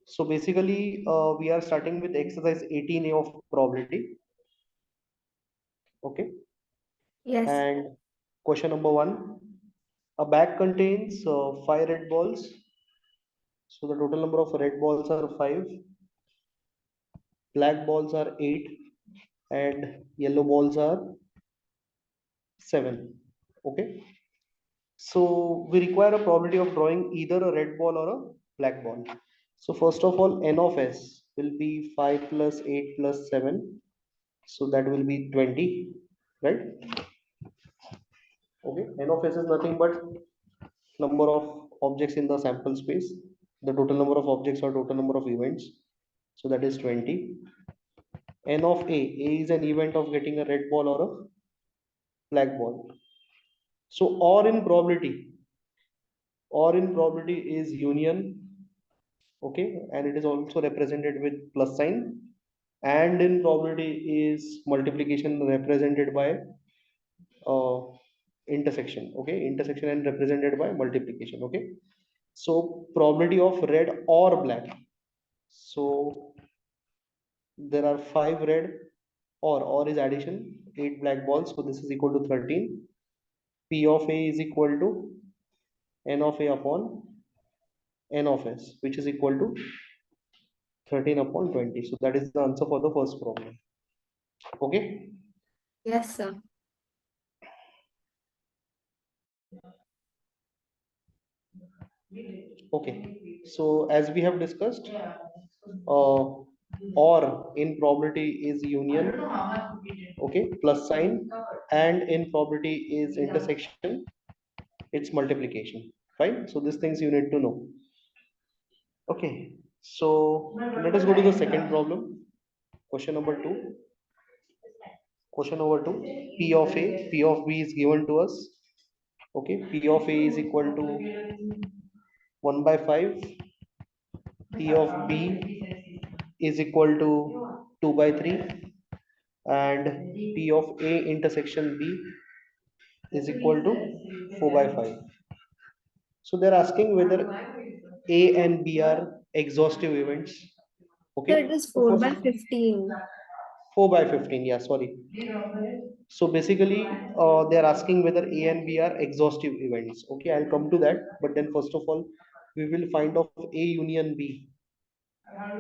So basically, we are starting with exercise 18A of probability. Okay. Yes. And question number 1. A bag contains 5 red balls. So the total number of red balls are 5. Black balls are 8. And yellow balls are 7. Okay. So we require a probability of drawing either a red ball or a black ball. So first of all, n of s will be 5 plus 8 plus 7. So that will be 20, right? Okay, n of s is nothing but number of objects in the sample space, the total number of objects or total number of events. So that is 20. N of a is an event of getting a red ball or a black ball. So or in probability is union. Okay, and it is also represented with plus sign, and in probability is multiplication represented by uh, intersection. Okay, intersection and represented by multiplication. Okay, so probability of red or black. So there are 5 red, or is addition, 8 black balls, so this is equal to 13. P of a is equal to n of a upon n of s, which is equal to 13 upon 20. So that is the answer for the first problem. Okay. Yes, sir. Okay, so as we have discussed, uh, or in probability is union, okay, plus sign, and in probability is intersection, it's multiplication. Fine, so these things you need to know. Okay, so let us go to the second problem. Question number 2. Question number 2, p of a, p of b is given to us. Okay, p of a is equal to 1 by 5. P of B is equal to 2 by 3, and P of A intersection B is equal to 4 by 5. So they're asking whether A and B are exhaustive events. So it Okay, is so 4 first by 15. 4 by 15, yeah, sorry. So basically, they're asking whether A and B are exhaustive events. Okay, I'll come to that, but then first of all, we will find of A union B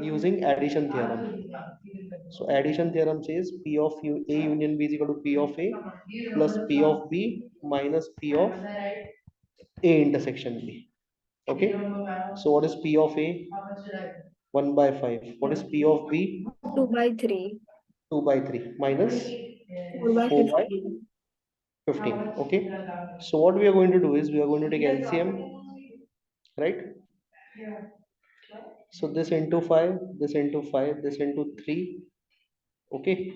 using addition theorem. So addition theorem says P of A union B is equal to P of A plus P of B minus P of A intersection B. Okay. So what is P of A? 1 by 5. What is P of B? 2 by 3. 2 by 3 minus 4 by 4 by 15. 15. Okay. So what we are going to do is we are going to take LCM, right? So this into 5, this into 5, this into 3. Okay.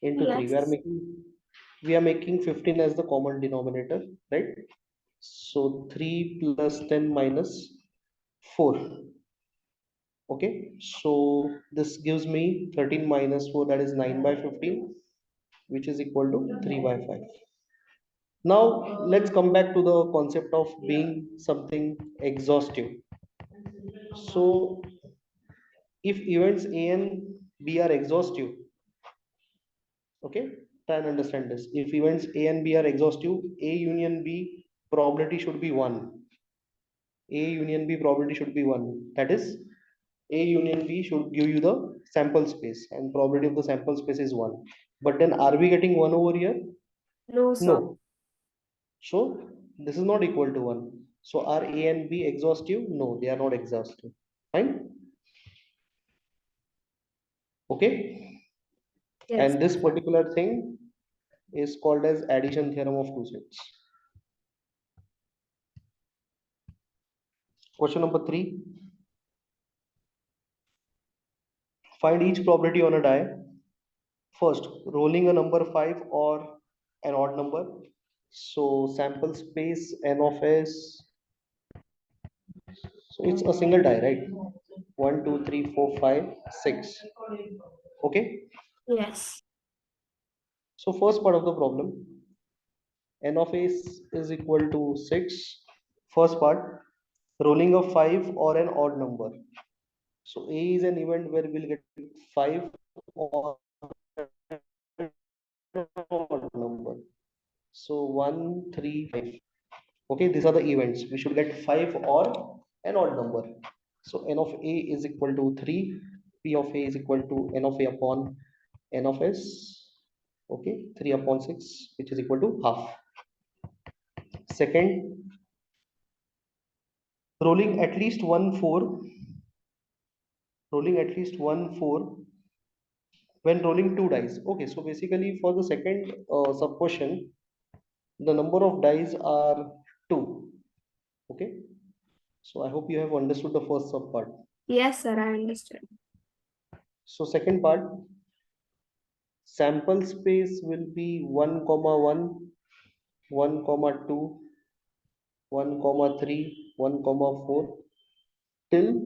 Into 3. Yes. We are making 15 as the common denominator, right? So 3 plus 10 minus 4. Okay, so this gives me 13 minus 4, that is 9 by 15, which is equal to 3 by 5. Now let's come back to the concept of being something exhaustive. So if events A and B are exhaustive, okay, try and understand this. If events A and B are exhaustive, A union B probability should be 1. A union B probability should be 1. That is, A union B should give you the sample space, and probability of the sample space is 1. But then are we getting 1 over here? No, sir. No. So this is not equal to 1. So are A and B exhaustive? No, they are not exhaustive. Fine. Okay. Yes. And this particular thing is called as addition theorem of two sets. Question number 3. Find each probability on a die. First, rolling a number 5 or an odd number. So sample space n of s. So it's a single die, right? 1, 2, 3, 4, 5, 6. Okay. Yes. So first part of the problem, n of s is equal to 6. First part, rolling a 5 or an odd number. So A is an event where we'll get 5 or odd number. So 1, 3, 5. Okay, these are the events. We should get 5 or an odd number. So n of A is equal to 3. P of A is equal to n of A upon n of S. Okay, 3 upon 6, which is equal to half. Second, rolling at least one 4, rolling at least one 4 when rolling two dice. Okay, so basically for the second sub question, the number of dice are 2. Okay, so I hope you have understood the first sub part. Yes, sir, I understood. So second part, sample space will be 1 comma 1, 1 comma 2, 1 comma 3, 1 comma 4 till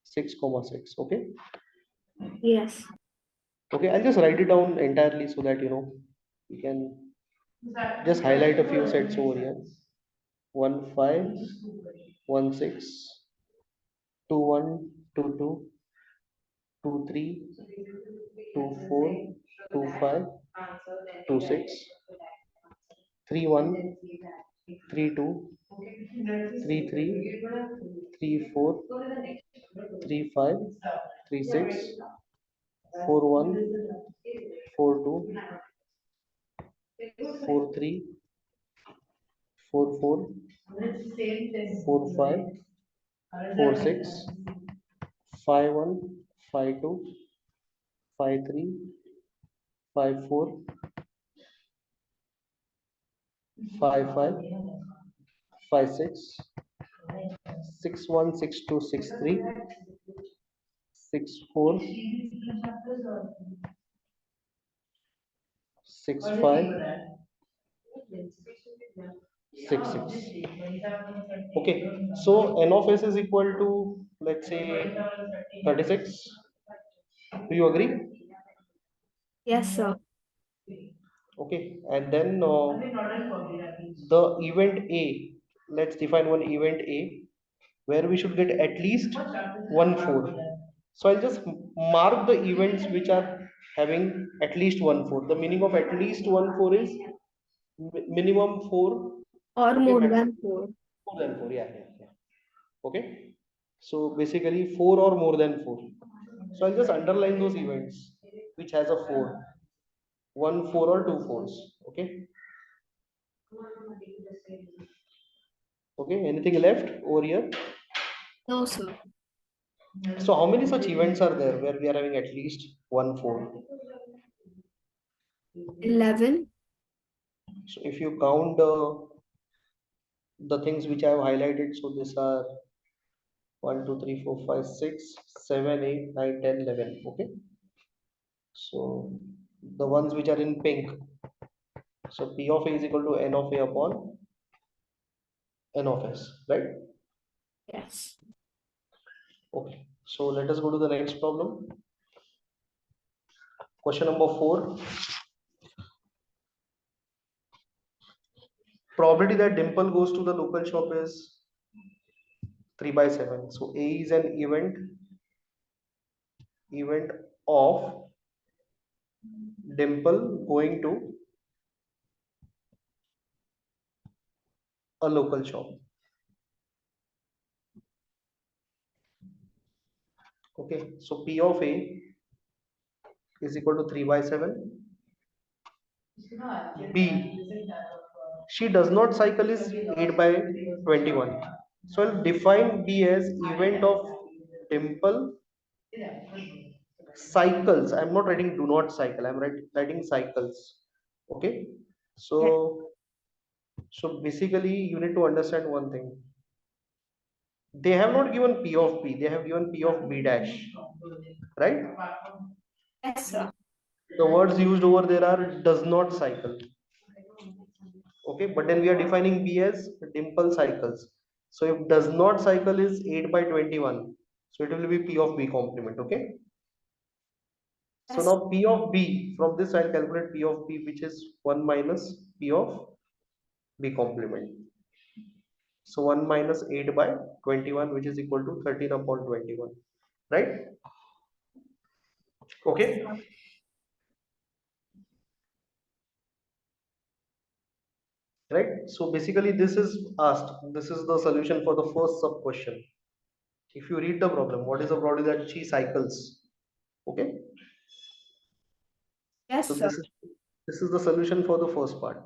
6 comma 6. Okay, Yes. okay, I'll just write it down entirely so that you can just highlight a few sets over here. 1 5, 1 6, 2 1, 2 2, 2 3, 2 4, 2 5, 2 6, 3 1, 3 2, 3 3, 3 4, 3 5, 3 6, 4 1, 4 2, 4 3, 4 4, 4 5, 4 6, 5 1, 5 2, 5 3, 5 4, 5 5, 5 6, 6 1, 6 2, 6 3, 6 4, 6 5, 6 6. Okay, so n of s is equal to, let's say, 36. Do you agree? Yes, sir. Okay, and then the event A, let's define one event A where we should get at least one 4. So I'll just mark the events which are having at least one 4. The meaning of at least one 4 is minimum 4. Or Okay, more maximum than 4. more than 4. Yeah, yeah, yeah. Okay, so basically 4 or more than 4. So I'll just underline those events which has a 4, one 4 or two 4s. Okay, okay, anything left over here? No, sir. So how many such events are there where we are having at least one 4? 11. So if you count the things which I have highlighted, so these are 1 2 3 4 5 6 7 8 9 10 11. Okay, so the ones which are in pink, so P of A is equal to N of A upon N of S, right? Yes. Okay, so let us go to the next problem. Question number 4. Probability that Dimple goes to the local shop is 3 by 7. So A is an event of Dimple going to a local shop. Okay, so P of A is equal to 3 by 7. B, she does not cycle is 8 by 21. So I'll define B as event of Dimple cycles. I'm not writing do not cycle, I'm writing cycles. Okay, Yes. so basically you need to understand one thing. They have not given P of B, they have given P of B dash, right? Yes, sir. The words used over there are does not cycle. Okay, but then we are defining B as Dimple cycles. So if does not cycle is 8 by 21, so it will be P of B complement. Okay, so Yes. now P of B, from this I'll calculate P of B, which is 1 minus P of B complement. So 1 minus 8 by 21, which is equal to 13 upon 21, right? Okay. Right. So basically this is asked. This is the solution for the first sub question. If you read the problem, what is the probability that she cycles? Okay. Yes, So sir. this is the solution for the first part.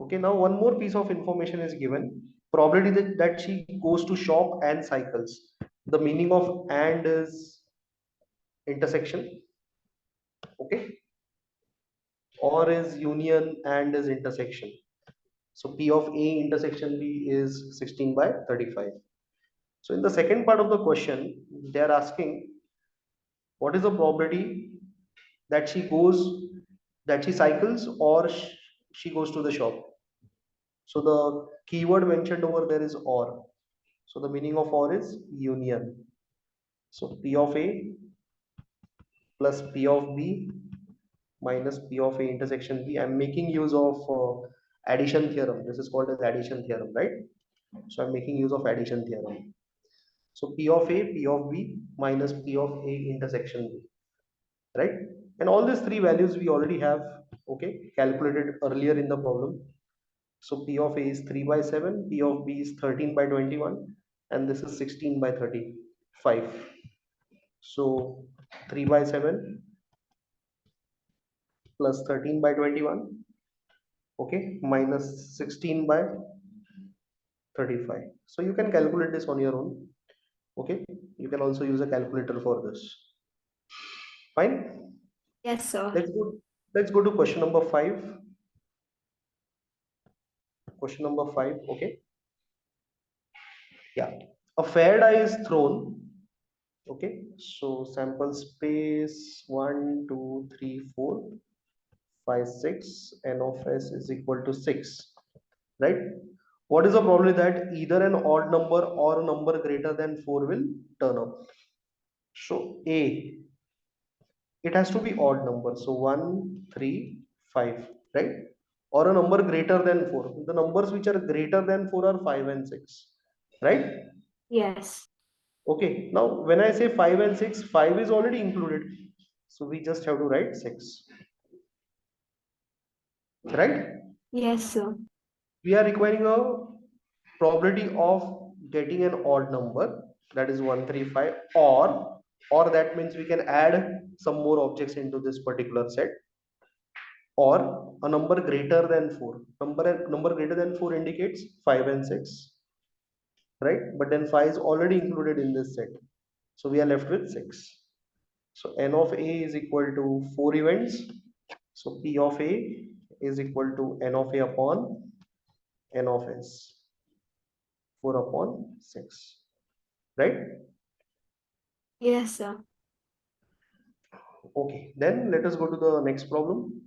Okay. Now one more piece of information is given. Probability that she goes to shop and cycles. The meaning of and is intersection. Okay. Or is union and is intersection. So P of A intersection B is 16 by 35. So in the second part of the question, they are asking what is the probability that she cycles or she goes to the shop. So the keyword mentioned over there is or. So the meaning of or is union. So P of A plus P of B minus P of A intersection B. I'm making use of addition theorem. This is called as addition theorem, right? So I'm making use of addition theorem. So P of A, P of B minus P of A intersection B, right? And all these three values we already have, okay, calculated earlier in the problem. So P of A is 3 by 7, P of B is 13 by 21, and this is 16 by 35. So 3 by 7 plus 13 by 21, okay, minus 16 by 35. So you can calculate this on your own, okay. You can also use a calculator for this. Fine. Yes, sir. Let's go to question number 5. Question number 5, okay. Yeah, a fair die is thrown. Okay, so sample space 1 2 3 4 5 6, n of s is equal to 6, right? What is the probability that either an odd number or a number greater than 4 will turn up? So a, it has to be odd number, so 1 3 5, right? Or a number greater than 4. The numbers which are greater than 4 are 5 and 6, right? Yes. Okay, now when I say 5 and 6, 5 is already included. So we just have to write 6, right? Yes, sir. We are requiring a probability of getting an odd number, that is 135, or that means we can add some more objects into this particular set, or a number greater than 4. Number greater than 4 indicates 5 and 6, right? But then 5 is already included in this set. So we are left with 6. So n of A is equal to 4 events. So P of A is equal to n of A upon n of S, 4 upon 6, right? Yes, sir. Okay, then let us go to the next problem.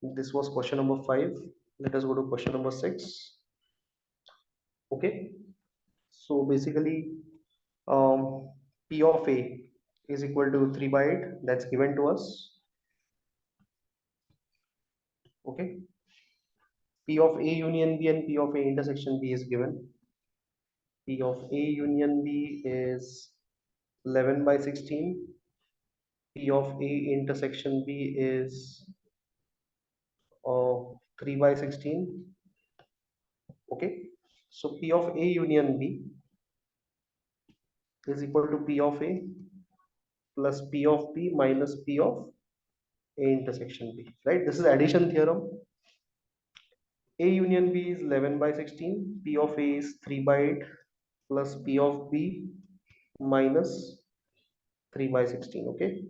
This was question number 5. Let us go to question number 6. Okay, so basically, P of A is equal to 3 by 8. That's given to us. Okay, P of A union B and P of A intersection B is given. P of A union B is 11 by 16. P of A intersection B is 3 by 16. Okay. So P of A union B is equal to P of A plus P of B minus P of A intersection B. Right. This is addition theorem. A union B is 11 by 16. P of A is 3 by 8 plus P of B minus 3 by 16. Okay.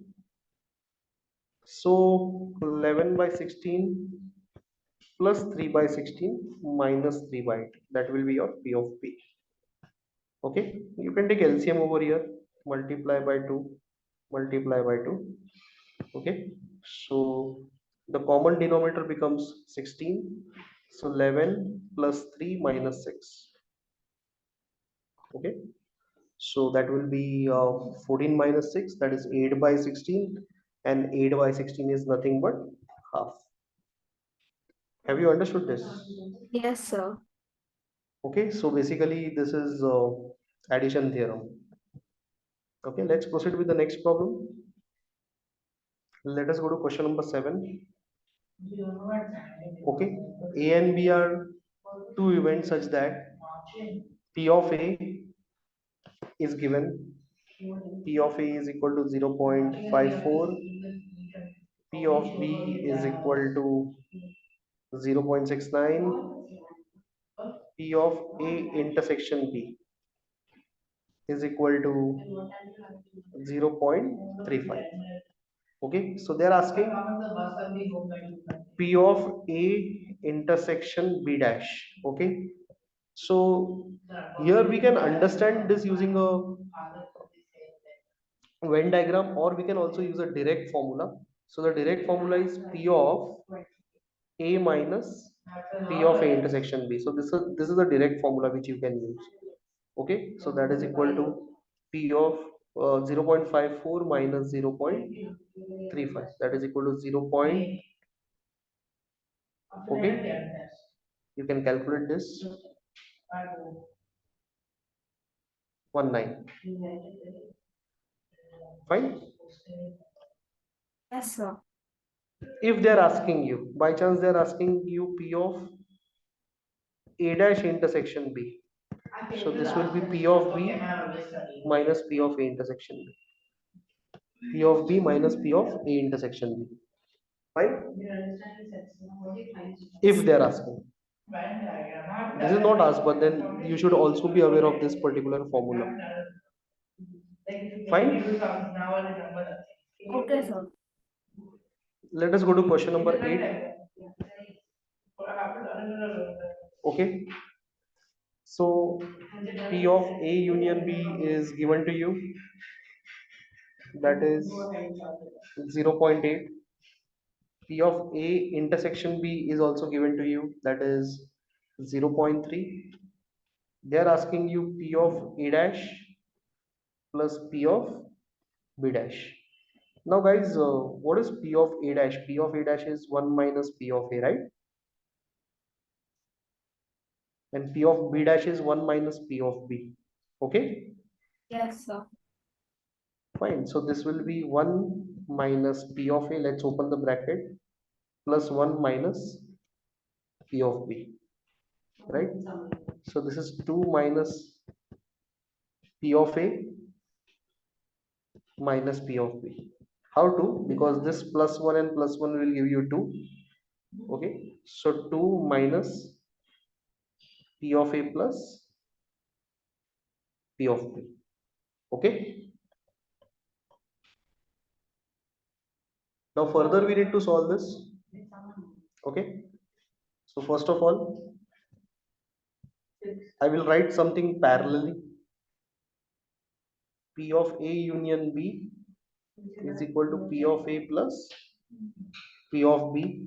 So 11 by 16 plus 3 by 16 minus 3 by 8. That will be your P of P. Okay, you can take LCM over here, multiply by 2, multiply by 2. Okay, so the common denominator becomes 16. So 11 plus 3 minus 6. Okay, so that will be 14 minus 6, that is 8 by 16, and 8 by 16 is nothing but half. Have you understood this? Yes, sir. Okay, so basically this is addition theorem. Okay, let's proceed with the next problem. Let us go to question number 7. Okay, A and B are two events such that P of A is given. P of A is equal to 0.54. P of B is equal to 0.69. P of A intersection B is equal to 0.35. Okay, so they are asking P of A intersection B dash. Okay, so here we can understand this using a Venn diagram, or we can also use a direct formula. So the direct formula is P of A minus P of A intersection B. So this is the direct formula which you can use. Okay, so that is equal to P of 0.54 minus 0.35, that is equal to 0. Okay, you can calculate this 19. Fine. Yes, sir. If they are asking you, by chance they are asking you P of A dash intersection B, so this will be P of B minus P of A intersection B. P of B minus P of A intersection B. Fine. If they are asking, this is not asked, but then you should also be aware of this particular formula. Fine. Okay, sir. Let us go to question number 8. Okay, so P of A union B is given to you, that is 0.8. P of A intersection B is also given to you, that is 0.3. They are asking you P of A dash plus P of B dash. Now guys, what is P of A dash? P of A dash is 1 minus P of A, right? And P of B dash is 1 minus P of B. Okay, Yes, sir. fine. So this will be 1 minus P of A, let's open the bracket, plus 1 minus P of B, right? So this is 2 minus P of A minus P of B. How to? Because this plus 1 and plus 1 will give you 2. Okay, so 2 minus P of A plus P of B. Okay, now further we need to solve this. Okay, so first of all, I will write something parallelly. P of A union B is equal to P of A plus P of B.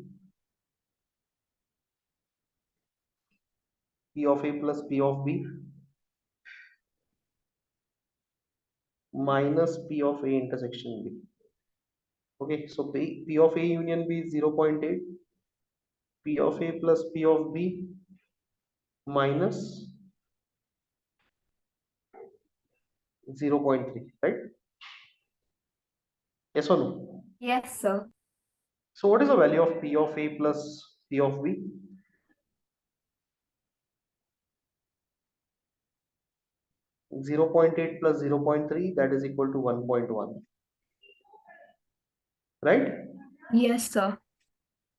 P of A plus P of B minus P of A intersection B. Okay, so P of A union B is 0.8. P of A plus P of B minus 0.3, right? Yes or no? Yes, sir. So what is the value of P of A plus P of B? 0.8 plus 0.3, that is equal to 1.1, right? Yes, sir.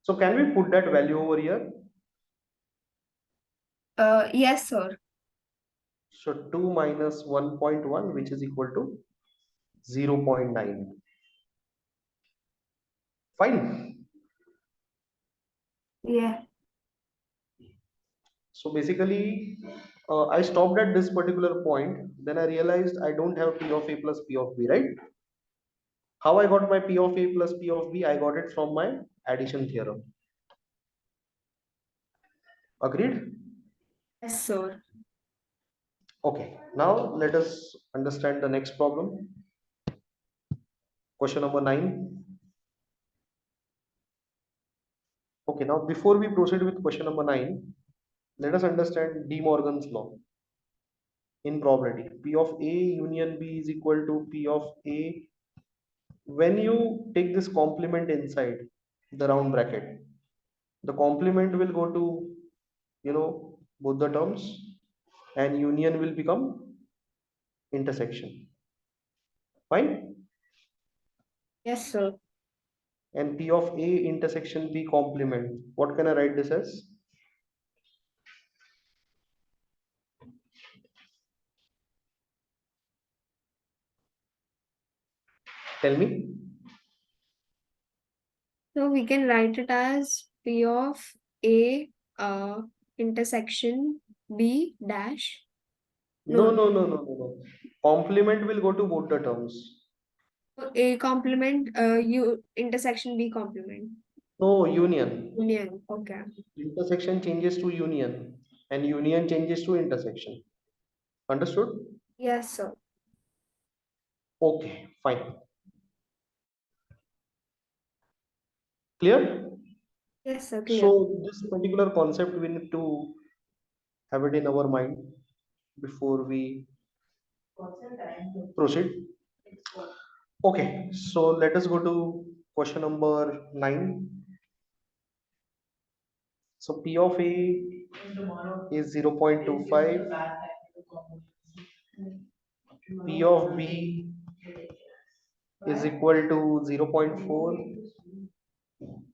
So can we put that value over here? Yes, sir. So 2 minus 1.1, which is equal to 0.9. Fine. Yeah. So basically, I stopped at this particular point. Then I realized I don't have P of A plus P of B, right? How I got my P of A plus P of B? I got it from my addition theorem. Agreed? Yes, sir. Okay. Now let us understand the next problem. Question number 9. Okay. Now before we proceed with question number 9, Let us understand De Morgan's law in probability. P of A union B is equal to P of A. When you take this complement inside the round bracket, the complement will go to, both the terms, and union will become intersection. Fine. Yes, sir. And P of A intersection B complement. What can I write this as? Tell me. So we can write it as P of A intersection B dash. No, No, no, no, no, no, no. Complement will go to both the terms. A complement U intersection B complement. No, union. Union. Okay. Intersection changes to union, and union changes to intersection. Understood? Yes, sir. Okay, fine. Clear? Yes, sir. Clear. So this particular concept we need to have it in our mind before we proceed. Okay, so let us go to question number 9. So P of A is 0.25, P of B is equal to 0.4,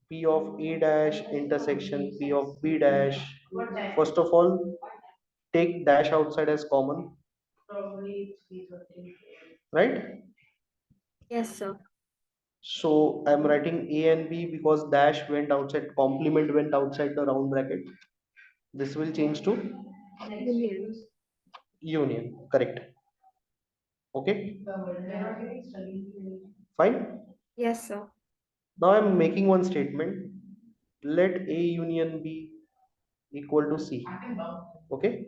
P of A dash intersection P of B dash. First of all, take dash outside as common, right? Yes, sir. So I'm writing A and B because dash went outside, complement went outside the round bracket. This will change to Union. union, correct? Okay, fine. Yes, sir. Now I'm making one statement. Let A union B equal to C. Okay,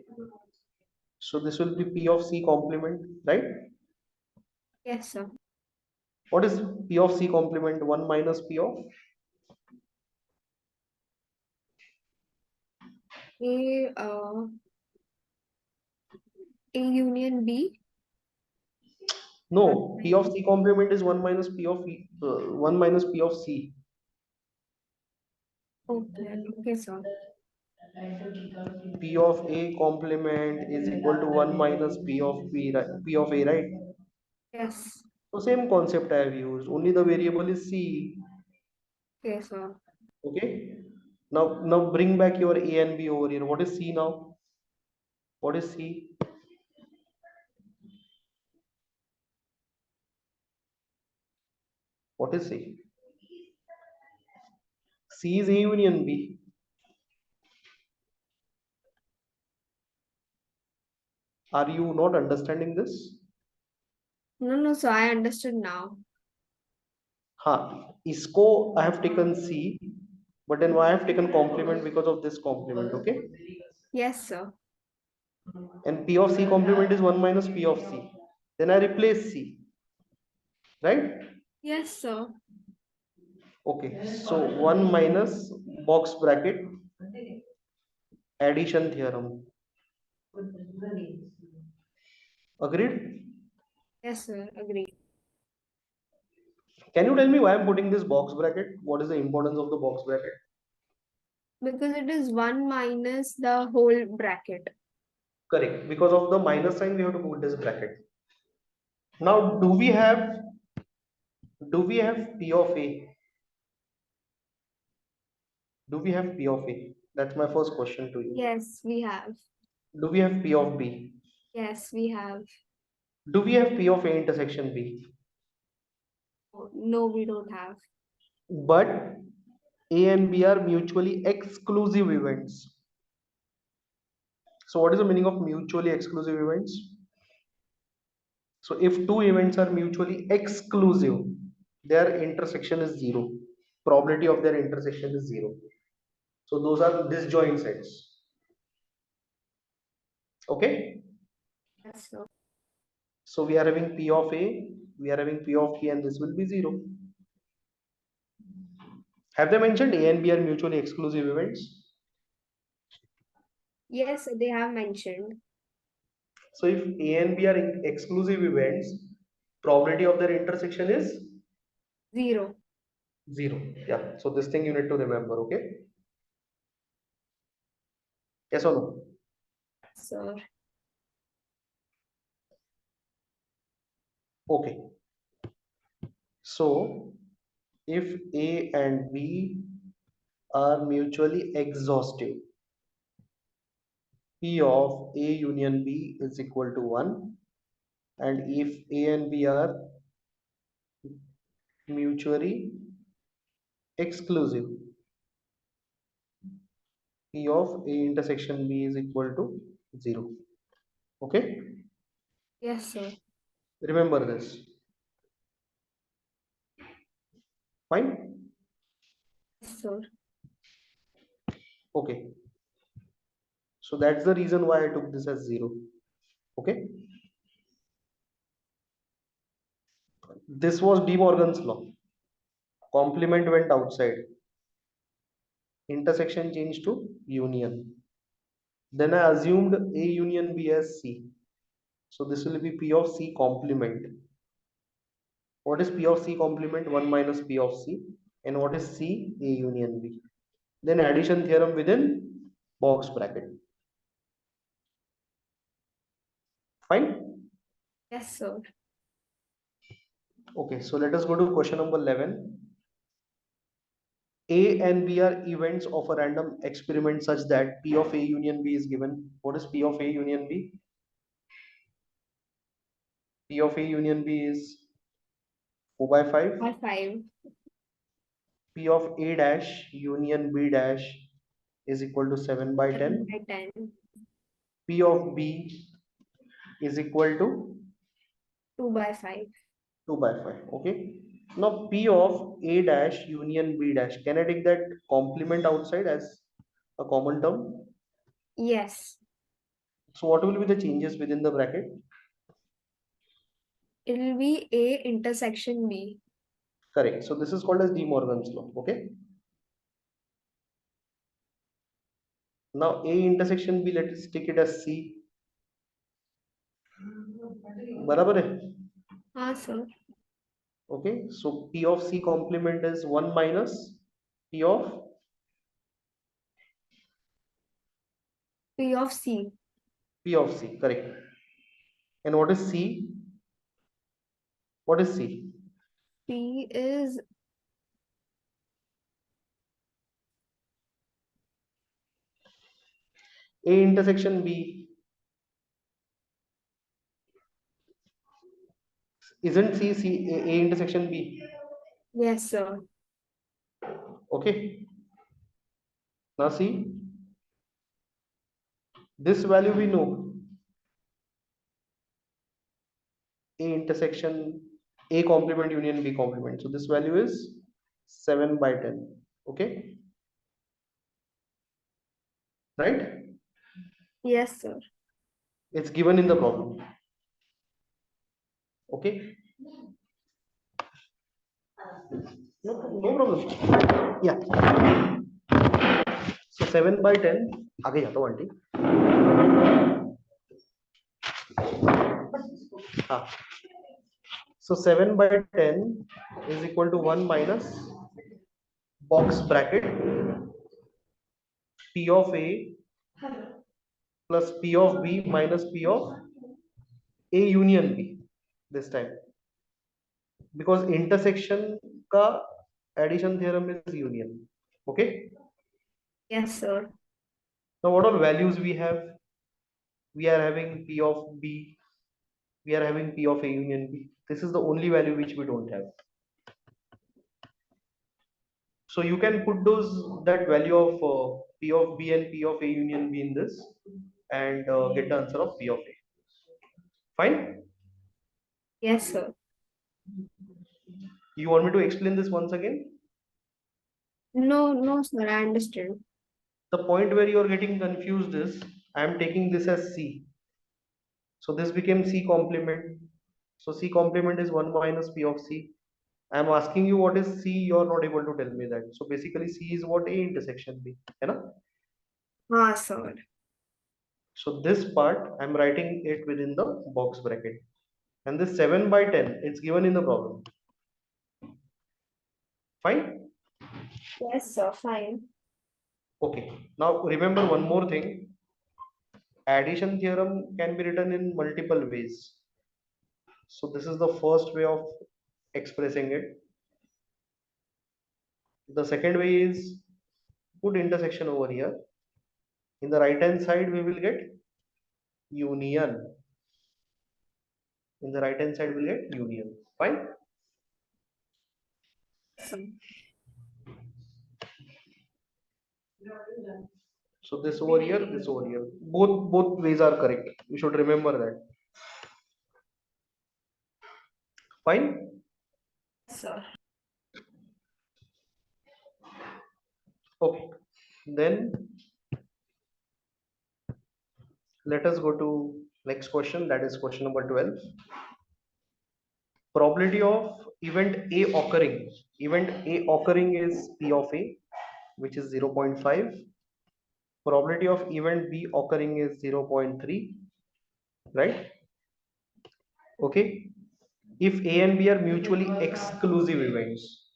so this will be P of C complement, right? Yes, sir. What is P of C complement? 1 minus P of? A A union B. No, P of C complement is 1 minus P of 1 minus P of C. Okay. Okay, sir. P of A complement is equal to 1 minus P of B, right? P of A, right? Yes. So same concept I have used, only the variable is C. Okay, sir. Okay. Now bring back your A and B over here. What is C now? What is C? What is C? C is A union B. Are you not understanding this? No, no, sir. I understood now. हाँ, इसको I have taken C, but then why I have taken complement because of this complement, okay? Yes, sir. And P of C complement is 1 minus P of C. Then I replace C, right? Yes, sir. Okay, so 1 minus box bracket addition theorem. Agreed? Yes, sir. Agree. Can you tell me why I'm putting this box bracket? What is the importance of the box bracket? Because it is 1 minus the whole bracket. Correct. Because of the minus sign, we have to put this bracket. Now, do we have P of A? Do we have P of A? That's my first question to you. Yes, we have. Do we have P of B? Yes, we have. Do we have P of A intersection B? No, we don't have. But A and B are mutually exclusive events. So what is the meaning of mutually exclusive events? So if two events are mutually exclusive, their intersection is zero. Probability of their intersection is zero. So those are disjoint sets. Okay. Yes, sir. So we are having P of A, we are having P of B, and this will be zero. Have they mentioned A and B are mutually exclusive events? Yes, they have mentioned. So if A and B are exclusive events, probability of their intersection is 0. 0. Yeah. So this thing you need to remember. Okay. Yes or no? Sir. Okay. So if A and B are mutually exhaustive, P of A union B is equal to 1, and if A and B are mutually exclusive, P of A intersection B is equal to 0. Okay, Yes, sir. remember this. Fine. Yes, sir. Okay, so that's the reason why I took this as 0. Okay, this was De Morgan's law. Complement went outside, intersection changed to union. Then I assumed A union B as C. So this will be P of C complement. What is P of C complement? 1 minus P of C. And what is C? A union B. Then addition theorem within box bracket. Fine. Yes, sir. Okay, so let us go to question number 11. A and B are events of a random experiment such that P of A union B is given. What is P of A union B? P of A union B is 4 by 5. By 5. P of A dash union B dash is equal to 7 by 7 10. by 10. P of B is equal to 2 by 5. 2 by 5. Okay. Now P of A dash union B dash. Can I take that complement outside as a common term? Yes. So what will be the changes within the bracket? It will be A intersection B. Correct. So this is called as De Morgan's law. Okay. Now A intersection B, let's take it as C. बराबर है? Sir. Okay. So P of C complement is 1 minus P of P of C. P of C. Correct. And what is C? What is C? P is A intersection B. Isn't A intersection B? yes, sir. Okay. Now see, this value we know. A intersection A complement union B complement. So this value is 7 by 10. Okay. Right? Yes, sir. It's given in the problem. Okay. No, no problem. Yeah. So 7 by 10. आगे जाता हूँ aunty. हाँ. So 7 by 10 is equal to 1 minus box bracket P of A plus P of B minus P of A union B this time, because intersection का addition theorem is union. Okay. Yes, sir. Now what all values we have? We are having P of B. We are having P of A union B. This is the only value which we don't have. So you can put that value of P of B and P of A union B in this and get the answer of P of A. Fine. Yes, sir. You want me to explain this once again? No, no, sir. I understand. The point where you are getting confused is I am taking this as C. So this became C complement. So C complement is 1 minus P of C. I am asking you what is C, you are not able to tell me that. So basically C is what? A intersection B. है ना? Sir. So this part I'm writing it within the box bracket. And this 7 by 10, it's given in the problem. Fine? Yes, sir. Fine. Okay. Now remember one more thing. Addition theorem can be written in multiple ways. So this is the first way of expressing it. The second way is put intersection over here. In the right hand side, we will get union. In the right hand side, we'll get union. Fine. So this over here. Both ways are correct. You should remember that. Fine. Sir. Okay. Then let us go to next question. That is question number 12. Probability of event A occurring. Event A occurring is P of A, which is 0.5. Probability of event B occurring is 0.3, right? Okay. If A and B are mutually exclusive events,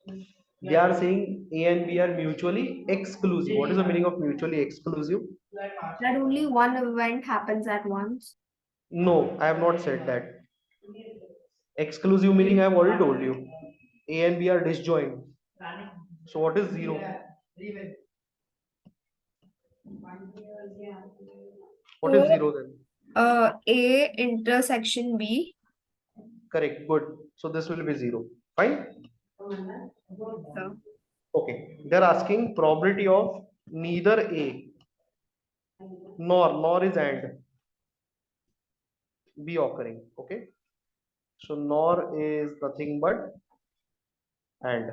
they are saying A and B are mutually exclusive. What is the meaning of mutually exclusive? That only one event happens at once. No, I have not said that. Exclusive meaning I have already told you. A and B are disjoint. So what is zero? What is So, zero then? A intersection B. Correct. Good. So this will be zero. Fine. So, Okay. They're asking probability of neither A nor is and B occurring. Okay. So nor is nothing but and.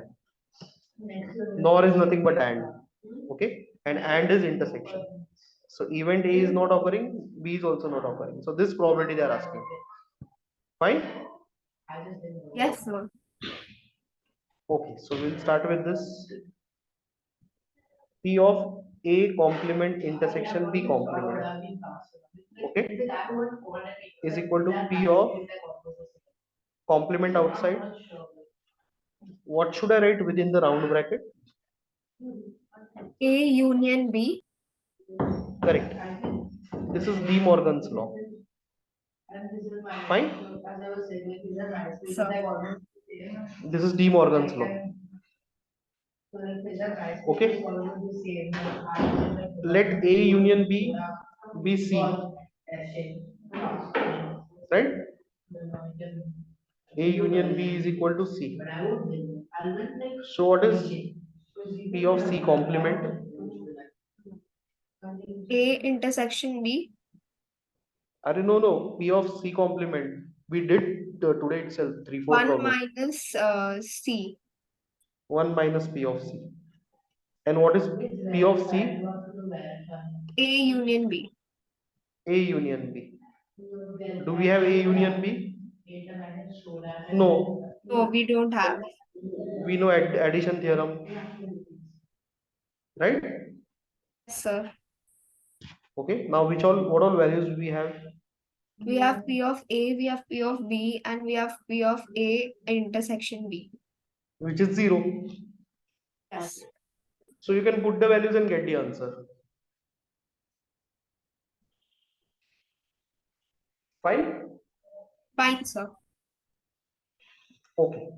Nor is nothing but and. Okay. And is intersection. So event A is not occurring, B is also not occurring. So this probability they are asking. Fine. yes, sir. Okay. So we'll start with this. P of A complement intersection B complement. Okay. Is equal to P of complement outside. What should I write within the round bracket? A union B. Correct. This is De Morgan's law. Fine. Sir. This is De Morgan's law. Okay. Let A union B be C. Right? A union B is equal to C. So what is P of C complement? A intersection B. No. P of C complement. We did today itself 3-4 1 problems. minus C. 1 minus P of C. And what is P of C? A union B. A union B. Do we have A union B? No. No, we don't have. We know addition theorem, right? Yes, sir. Okay. Now what all values we have? We have P of A, we have P of B, and we have P of A intersection B. Which is 0. Yes. So you can put the values and get the answer. Fine? Fine, sir. Okay.